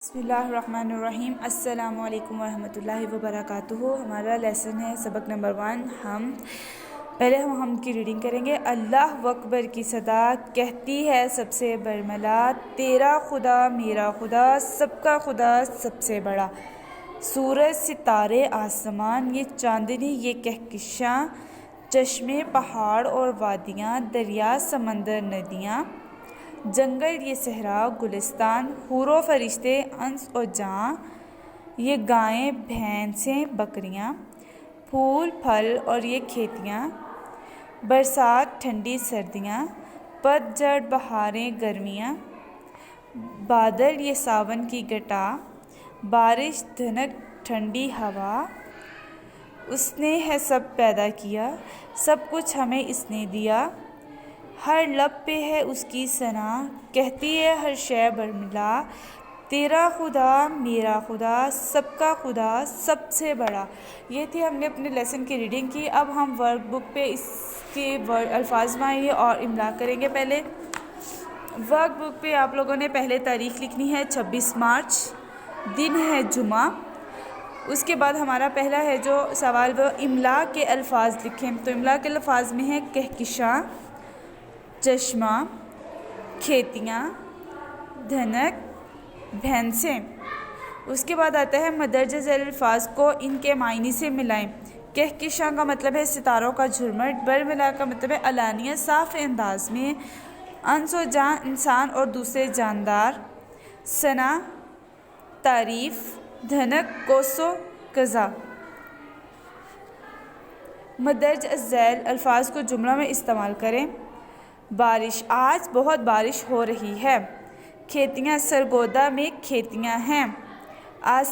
बिस्मिल्लाहिर्रहमानिर्रहीम। अस्सलामु अलैकुम वरहमतुल्लाहि वबरकातुहू। हमारा लेसन है सबक नंबर 1। पहले हम की रीडिंग करेंगे। अल्लाह अकबर की सदा कहती है सबसे बरमला, तेरा खुदा मेरा खुदा सबका खुदा सबसे बड़ा। सूरज सितारे आसमान ये चांदनी ये कहकशां, चश्मे पहाड़ और वादियाँ, दरिया समंदर नदियाँ, जंगल ये सहरा गुलिस्तान, हूरो फरिश्ते अंस और जाँ, ये गायें भैंसें बकरियाँ, फूल फल और ये खेतियाँ, बरसात ठंडी सर्दियाँ, पतझड़ बहारें गर्मियाँ, बादल ये सावन की घटा, बारिश धनक ठंडी हवा। उसने है सब पैदा किया, सब कुछ हमें इसने दिया। हर लब पे है उसकी सना, कहती है हर शय बरमिला, तेरा खुदा मेरा खुदा सबका खुदा सबसे बड़ा। ये थी हमने अपने लेसन की रीडिंग की। अब हम वर्क बुक पे इसके अल्फाज माहिए और इमला करेंगे। पहले वर्क बुक पे आप लोगों ने पहले तारीख़ लिखनी है 26 मार्च, दिन है जुमा। उसके बाद हमारा पहला है जो सवाल वो इमला के अल्फाज लिखें। तो इमला के अल्फाज में है कहकशां, चश्मा, खेतियाँ, धनक, भैंसें। उसके बाद आता है मदरजे ज़ैल अल्फाज को इनके मायने से मिलाएं। कहकशां का मतलब है सितारों का झुरमट, बरमिला का मतलब है अलानिया साफ अंदाज में, अंस व जान इंसान और दूसरे जानदार, सना तारीफ़, धनक कोसो कज़ा। मदरज ज़ैल अल्फाज को जुमला में इस्तेमाल करें। बारिश, आज बहुत बारिश हो रही है। खेतियाँ, सरगोदा में खेतियाँ हैं।